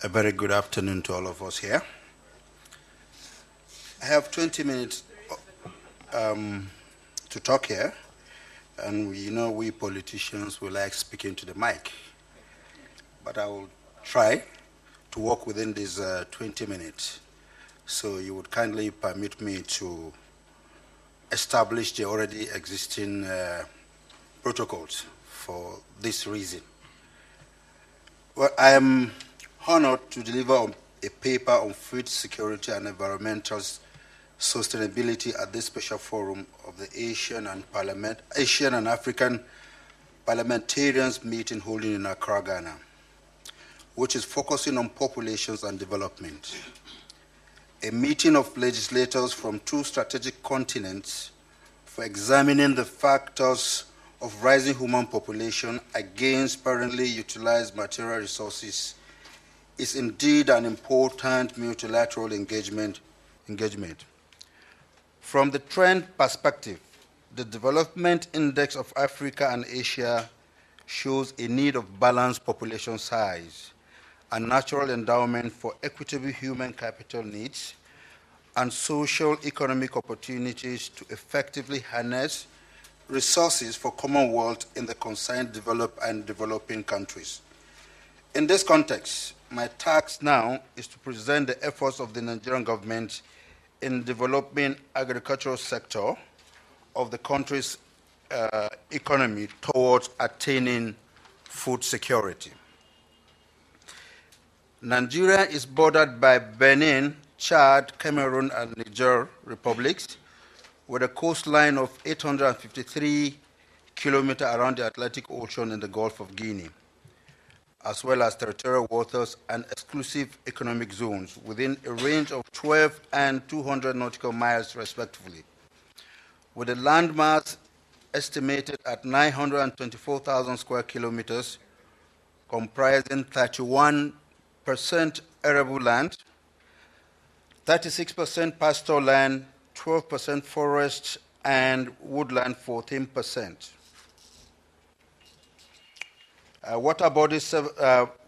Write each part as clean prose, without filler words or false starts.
A very good afternoon to all of us here. I have 20 minutes to talk here, and we politicians, we like speaking to the mic. But I will try to work within these 20 minutes. So you would kindly permit me to establish the already existing protocols for this reason. Well, I am honored to deliver a paper on food security and environmental sustainability at this special forum of the Asian and African parliamentarians meeting holding in Accra, Ghana, which is focusing on populations and development. A meeting of legislators from two strategic continents for examining the factors of rising human population against sparingly utilized material resources is indeed an important multilateral engagement. From the trend perspective, the Development Index of Africa and Asia shows a need of balanced population size and natural endowment for equitable human capital needs and social economic opportunities to effectively harness resources for Commonwealth in the concerned developed and developing countries. In this context, my task now is to present the efforts of the Nigerian government in developing agricultural sector of the country's economy towards attaining food security. Nigeria is bordered by Benin, Chad, Cameroon, and Niger republics, with a coastline of 853 kilometers around the Atlantic Ocean in the Gulf of Guinea, as well as territorial waters and exclusive economic zones within a range of 12 and 200 nautical miles respectively, with a landmass estimated at 924,000 square kilometers, comprising 31% arable land, 36% pasture land, 12% forest, and woodland 14%. Water bodies,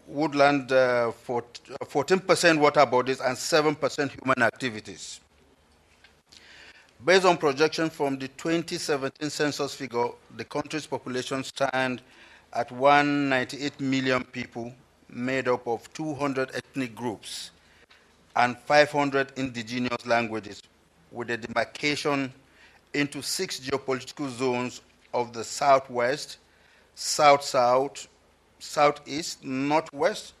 woodland 14% water bodies, and 7% human activities. Based on projection from the 2017 census figure, the country's population stands at 198 million people, made up of 200 ethnic groups and 500 indigenous languages, with a demarcation into 6 geopolitical zones of the Southwest, South-South, Southeast, Northwest,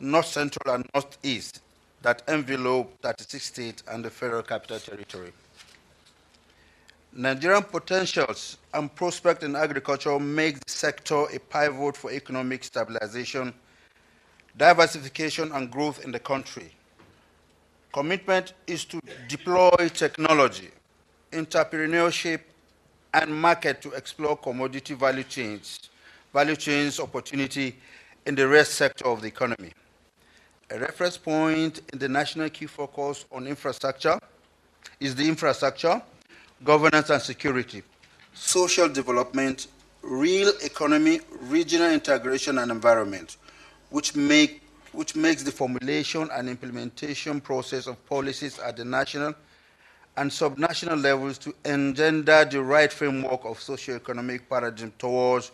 North Central, and Northeast that envelope 36 states and the Federal Capital Territory. Nigerian potentials and prospects in agriculture make the sector a pivot for economic stabilization, diversification, and growth in the country. Commitment is to deploy technology, entrepreneurship, and market to explore commodity value chains opportunity in the rest sector of the economy. A reference point in the national key focus on infrastructure is the infrastructure, governance and security, social development, real economy, regional integration, and environment, which makes the formulation and implementation process of policies at the national and subnational levels to engender the right framework of socio-economic paradigm towards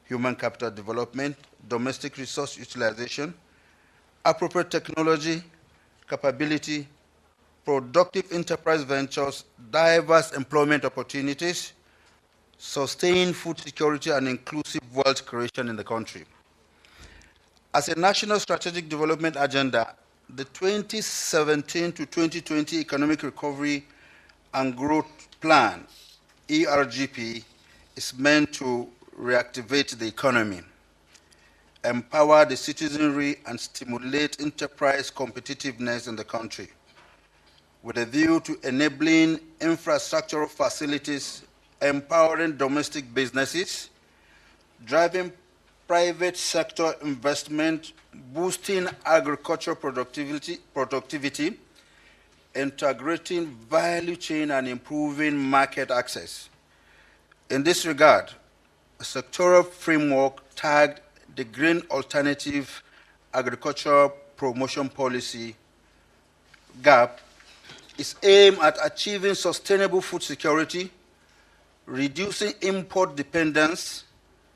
human capital development, domestic resource utilization, appropriate technology, capability, productive enterprise ventures, diverse employment opportunities, sustained food security, and inclusive wealth creation in the country. As a national strategic development agenda, the 2017 to 2020 Economic Recovery and Growth Plan, ERGP, is meant to reactivate the economy, empower the citizenry, and stimulate enterprise competitiveness in the country, with a view to enabling infrastructural facilities, empowering domestic businesses, driving private sector investment, boosting agricultural productivity, integrating value chain, and improving market access. In this regard, a sectoral framework tagged the Green Alternative Agricultural promotion policy, GAP, is aimed at achieving sustainable food security, reducing import dependence,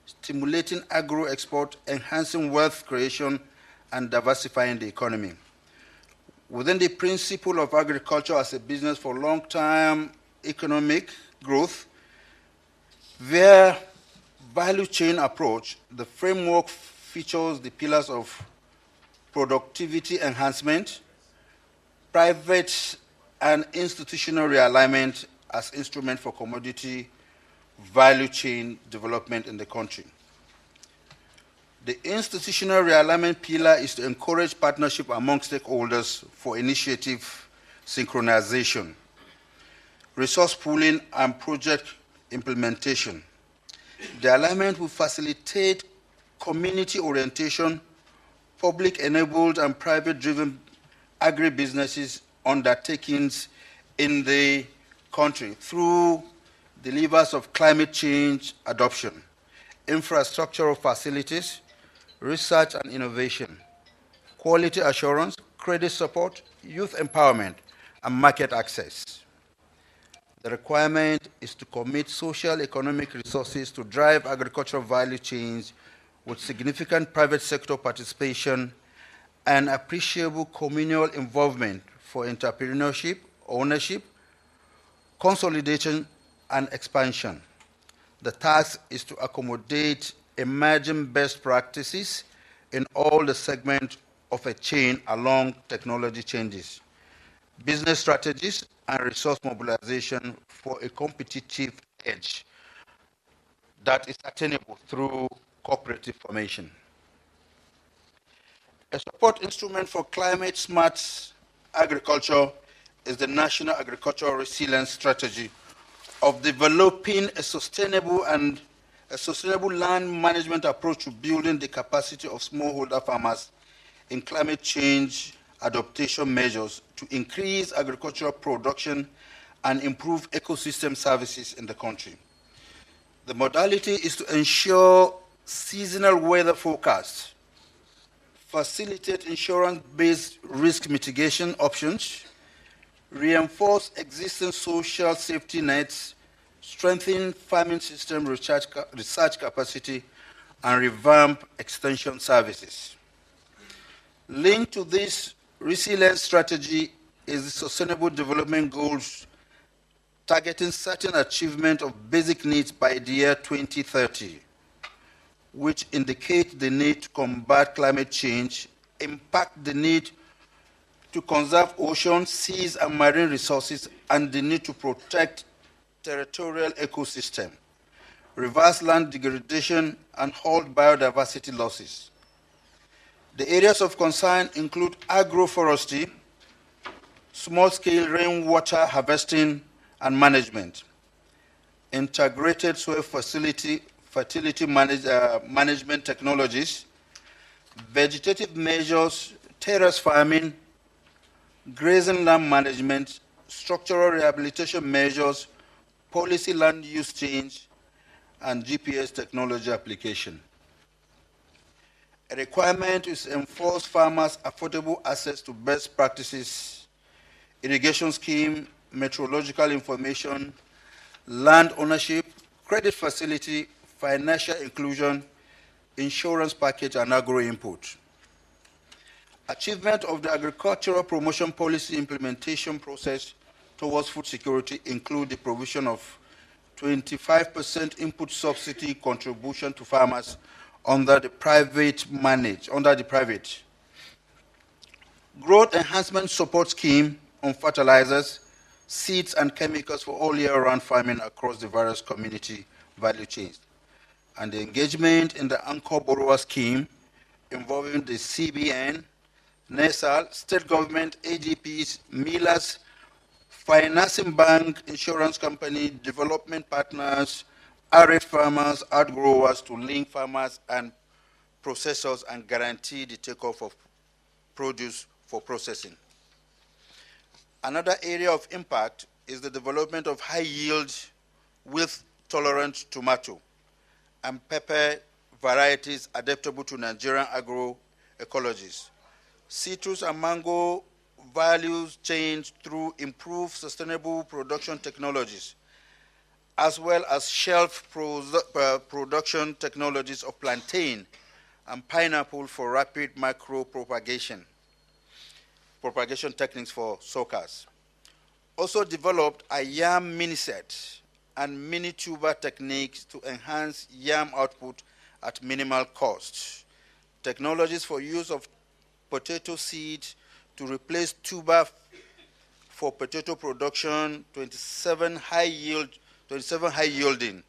stimulating agro-export, enhancing wealth creation, and diversifying the economy. Within the principle of agriculture as a business for long-term economic growth, via value chain approach, the framework features the pillars of productivity enhancement, private and institutional realignment as instrument for commodity value chain development in the country. The institutional realignment pillar is to encourage partnership among stakeholders for initiative synchronization, resource pooling, and project implementation. The alignment will facilitate community orientation, public-enabled and private-driven agribusinesses undertakings in the country through the levers of climate change adoption, infrastructural facilities, research and innovation, quality assurance, credit support, youth empowerment, and market access. The requirement is to commit social economic resources to drive agricultural value chains with significant private sector participation and appreciable communal involvement for entrepreneurship, ownership, consolidation, and expansion. The task is to accommodate emerging best practices in all the segments of a chain along technology changes, business strategies, and resource mobilization for a competitive edge that is attainable through cooperative formation. A support instrument for climate-smart agriculture is the National Agricultural Resilience Strategy of developing a sustainable land management approach to building the capacity of smallholder farmers in climate change adaptation measures to increase agricultural production and improve ecosystem services in the country. The modality is to ensure seasonal weather forecasts, facilitate insurance-based risk mitigation options, reinforce existing social safety nets, strengthen farming system research capacity, and revamp extension services. Linked to this resilience strategy is the Sustainable Development Goals targeting certain achievement of basic needs by the year 2030, which indicate the need to combat climate change, impact the need to conserve oceans, seas, and marine resources, and the need to protect territorial ecosystem, reverse land degradation, and halt biodiversity losses. The areas of concern include agroforestry, small-scale rainwater harvesting and management, integrated soil fertility management technologies, vegetative measures, terrace farming, grazing land management, structural rehabilitation measures, policy land use change, and GPS technology application. A requirement is to enforce farmers' affordable access to best practices, irrigation scheme, meteorological information, land ownership, credit facility, financial inclusion, insurance package, and agro-input. Achievement of the agricultural promotion policy implementation process towards food security include the provision of 25% input subsidy contribution to farmers under the private growth enhancement support scheme on fertilizers, seeds, and chemicals for all year-round farming across the various community value chains, and the engagement in the anchor borrower scheme involving the CBN, NESAL, state government, AGPs, millers, financing bank, insurance company, development partners, arid farmers, outgrowers to link farmers and processors and guarantee the takeoff of produce for processing. Another area of impact is the development of high-yield, wilt-tolerant tomato and pepper varieties adaptable to Nigerian agroecologies, citrus and mango value chains through improved sustainable production technologies, as well as shelf production technologies of plantain and pineapple for rapid propagation techniques for suckers. Also developed a yam mini set and mini tuber techniques to enhance yam output at minimal cost. Technologies for use of potato seed to replace tuber for potato production, 27 high yielding.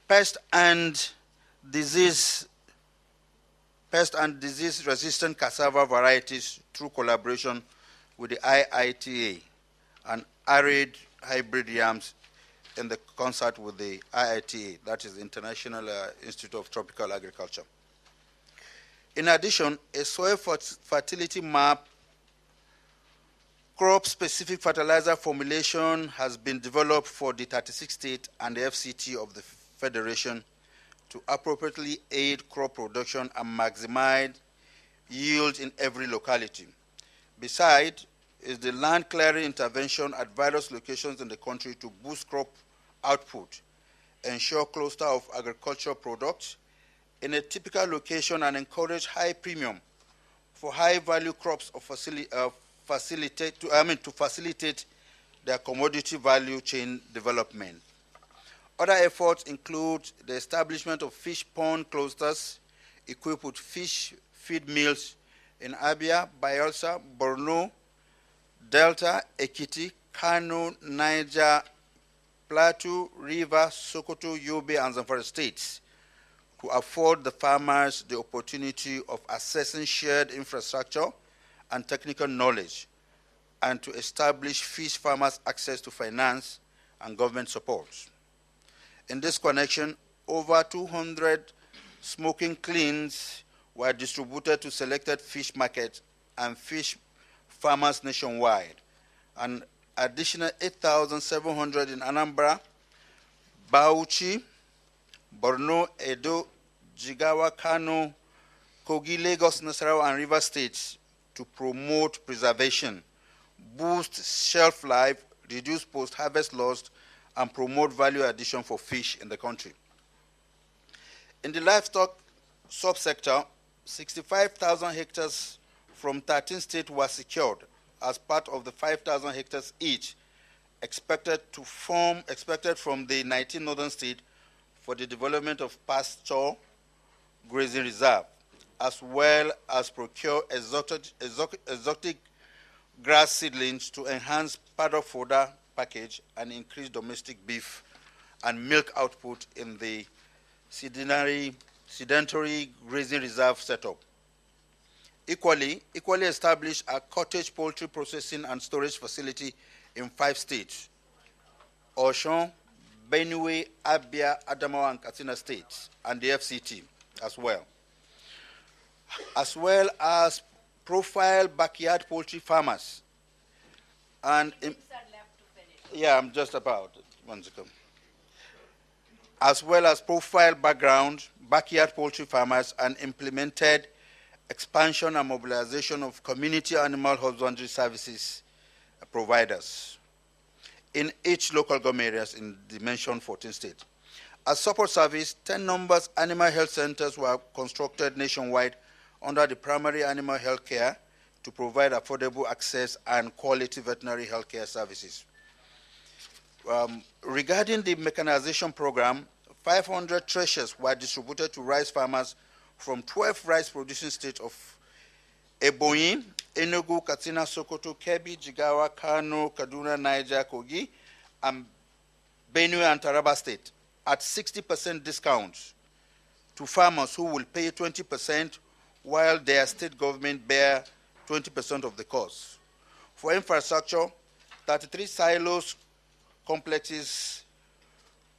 Pest and disease resistant cassava varieties through collaboration with the IITA and arid hybrid yams in the concert with the IITA, that is the International Institute of Tropical Agriculture. In addition, a soil fertility map, crop-specific fertilizer formulation has been developed for the 36 states and the FCT of the Federation to appropriately aid crop production and maximize yield in every locality. Besides, is the land clearing intervention at various locations in the country to boost crop output, ensure cluster of agricultural products in a typical location, and encourage high premium for high-value crops to facilitate their commodity value chain development. Other efforts include the establishment of fish pond clusters equipped with fish feed mills in Abia, Bayelsa, Borno, Delta, Ekiti, Kano, Niger, Plateau, Rivers, Sokoto, Yobe, and Zamfara states to afford the farmers the opportunity of accessing shared infrastructure and technical knowledge, and to establish fish farmers' access to finance and government support. In this connection, over 200 smoking cleans were distributed to selected fish markets and fish farmers nationwide, and additional 8,700 in Anambra, Bauchi, Borno, Edo, Jigawa, Kano, Kogi, Lagos, Nasarawa, and River states to promote preservation, boost shelf life, reduce post-harvest loss, and promote value addition for fish in the country. In the livestock subsector, 65,000 hectares from 13 states were secured as part of the 5,000 hectares each expected from the 19 northern states for the development of pasture grazing reserve, as well as procure exotic grass seedlings to enhance paddock fodder package and increase domestic beef and milk output in the sedentary grazing reserve setup. Equally established a cottage poultry processing and storage facility in 5 states: Osun, Benue, Abia, Adamawa, and Katsina states, and the FCT as well as profile backyard poultry farmers. And yeah, I'm just about one second. As well as profile backyard poultry farmers, and implemented expansion and mobilization of community animal husbandry services providers in each local government areas in the mentioned 14 states. As support service, 10 numbers animal health centers were constructed nationwide under the primary animal health care to provide affordable access and quality veterinary health care services. Regarding the mechanization program, 500 threshers were distributed to rice farmers from 12 rice-producing states of Ebonyi, Enugu, Katsina, Sokoto, Kebbi, Jigawa, Kano, Kaduna, Niger, Kogi, and Benue and Taraba State at 60% discount to farmers who will pay 20% while their state government bear 20% of the cost. For infrastructure, 33 silos complexes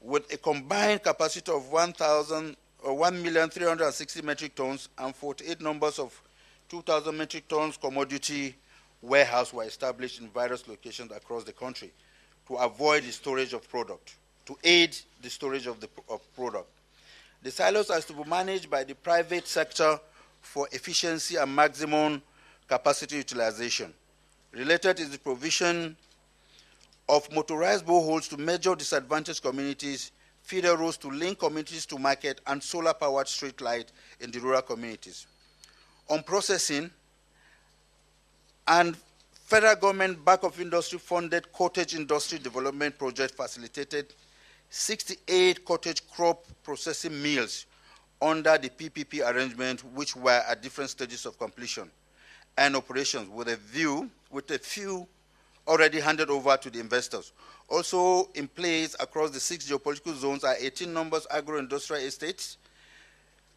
with a combined capacity of 1,360,000 metric tons and 48 numbers of 2,000 metric tons commodity warehouse were established in various locations across the country to avoid the storage of product, to aid the storage of product. The silos are to be managed by the private sector for efficiency and maximum capacity utilization. Related is the provision of motorized boreholes to major disadvantaged communities, feeder roads to link communities to market, and solar-powered street light in the rural communities. On processing, and federal government back of industry funded cottage industry development project facilitated 68 cottage crop processing mills under the PPP arrangement, which were at different stages of completion and operations with a few already handed over to the investors. Also in place across the 6 geopolitical zones are 18 numbers agro-industrial estates,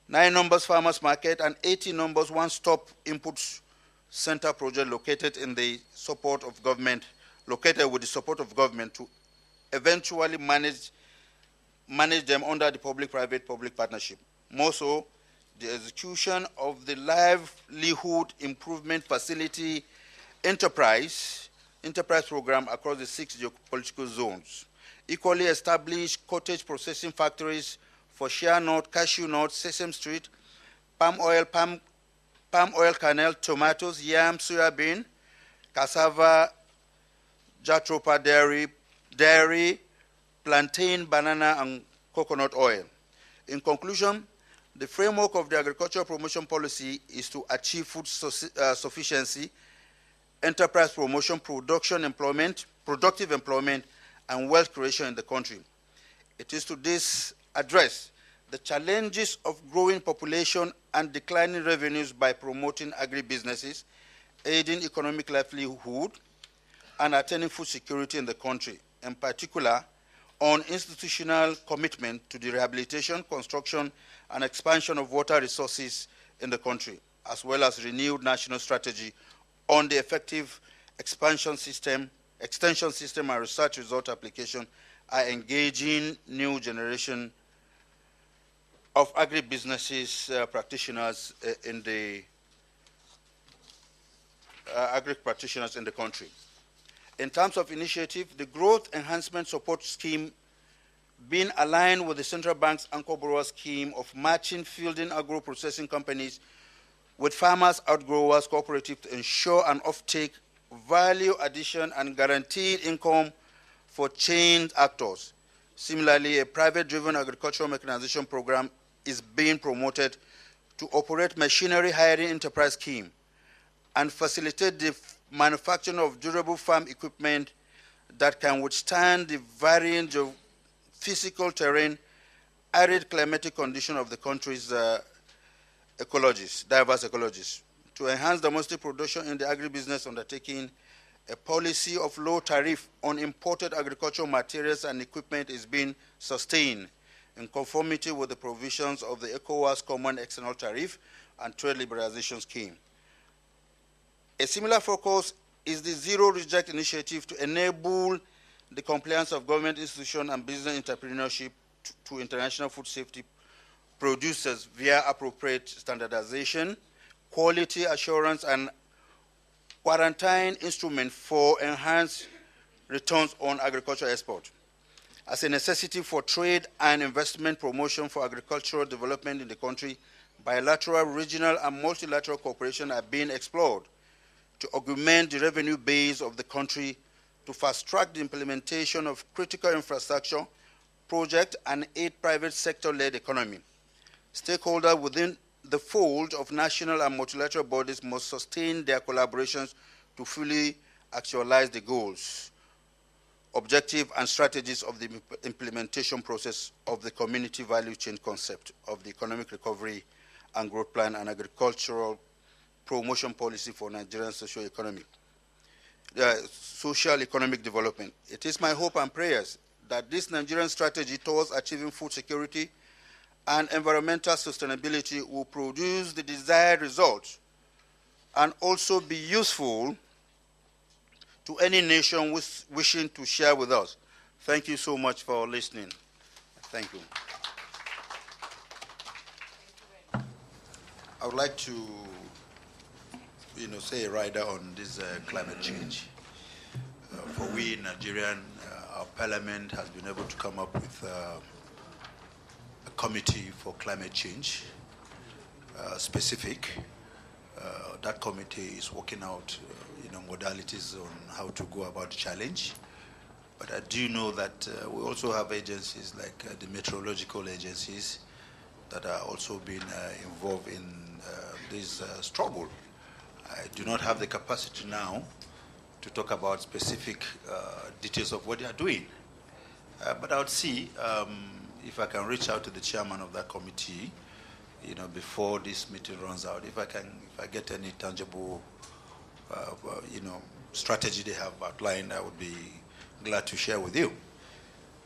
9 numbers farmers market, and 18 numbers one-stop inputs center project located with the support of government to eventually manage them under the public-private partnership. More so, the execution of the livelihood improvement facility enterprise program across the 6 geopolitical zones. Equally established cottage processing factories for shea nut, cashew nut, Sesame Street, palm oil kernel, tomatoes, yam, soya bean, cassava, jatropha dairy, plantain, banana, and coconut oil. In conclusion, the framework of the agricultural promotion policy is to achieve food sufficiency, enterprise promotion, productive employment, and wealth creation in the country. It is to address the challenges of growing population and declining revenues by promoting agribusinesses, aiding economic livelihood, and attaining food security in the country, in particular on institutional commitment to the rehabilitation, construction, and expansion of water resources in the country, as well as renewed national strategy on the effective extension system and research result application are engaging new generation of agribusinesses practitioners in the agri-practitioners in the country. In terms of initiative, the Growth Enhancement Support Scheme being aligned with the Central Bank's Anchor Borrower Scheme of matching fielding agro-processing companies with farmers, outgrowers, cooperatives to ensure an offtake, value addition, and guaranteed income for chain actors. Similarly, a private-driven agricultural mechanization program is being promoted to operate machinery hiring enterprise scheme and facilitate the manufacturing of durable farm equipment that can withstand the varying physical terrain, arid climatic condition of the country's diverse ecologies. To enhance domestic production in the agribusiness undertaking, a policy of low tariff on imported agricultural materials and equipment is being sustained in conformity with the provisions of the ECOWAS Common External Tariff and Trade Liberalization Scheme. A similar focus is the Zero Reject Initiative to enable the compliance of government institutions and business entrepreneurship to international food safety producers via appropriate standardization, quality assurance, and quarantine instrument for enhanced returns on agricultural export. As a necessity for trade and investment promotion for agricultural development in the country, bilateral, regional, and multilateral cooperation are being explored to augment the revenue base of the country to fast-track the implementation of critical infrastructure projects and aid private sector-led economy. Stakeholders within the fold of national and multilateral bodies must sustain their collaborations to fully actualize the goals, objectives, and strategies of the implementation process of the community value chain concept of the economic recovery and growth plan and agricultural promotion policy for Nigerian social-economic development. It is my hope and prayers that this Nigerian strategy towards achieving food security and environmental sustainability will produce the desired results and also be useful to any nation wishing to share with us. Thank you so much for listening. Thank you. I would like to say a rider on this climate change. For we in Nigeria, our parliament has been able to come up with a committee for climate change. specific. That committee is working out, modalities on how to go about the challenge. But I do know that we also have agencies like the meteorological agencies that are also being involved in this struggle. I do not have the capacity now to talk about specific details of what they are doing. But I would see if I can reach out to the chairman of that committee, before this meeting runs out, if I get any tangible, strategy they have outlined, I would be glad to share with you.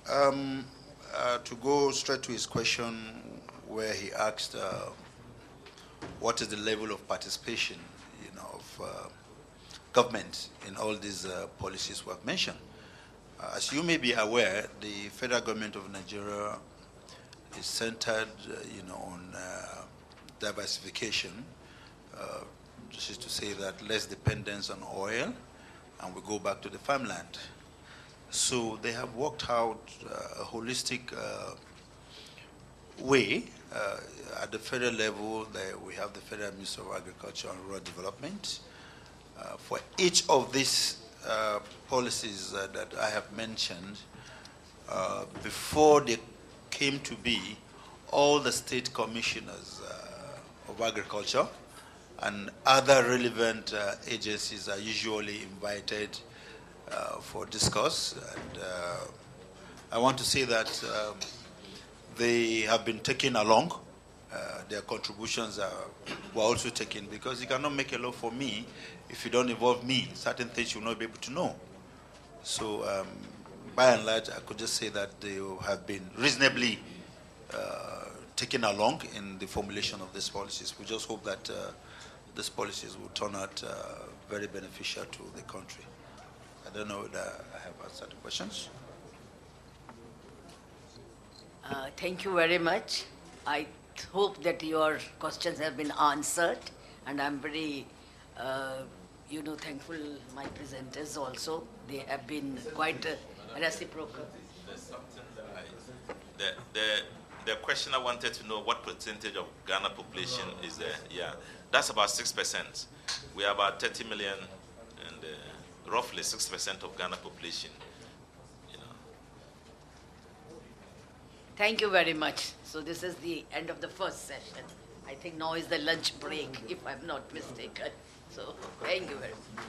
To go straight to his question, where he asked, what is the level of participation, of government in all these policies we have mentioned? As you may be aware, the federal government of Nigeria is centered, on diversification. This is to say that less dependence on oil, and we go back to the farmland. So they have worked out a holistic way. At the federal level, we have the Federal Ministry of Agriculture and Rural Development. For each of these policies that I have mentioned, before they came to be, all the state commissioners of agriculture and other relevant agencies are usually invited for discourse. And I want to say that they have been taken along. Their contributions were also taken, because you cannot make a law for me if you don't involve me. Certain things you will not be able to know. So by and large, I could just say that they have been reasonably taken along in the formulation of these policies. We just hope that these policies will turn out very beneficial to the country. I don't know whether I have answered the questions. Thank you very much. I hope that your questions have been answered, and I'm very, thankful my presenters also. They have been quite reciprocal. There's something that the question I wanted to know, what percentage of Ghana population is there? Yeah, that's about 6%. We are about 30 million, and roughly 6% of Ghana population. Thank you very much. So this is the end of the first session. I think now is the lunch break, if I'm not mistaken. So thank you very much.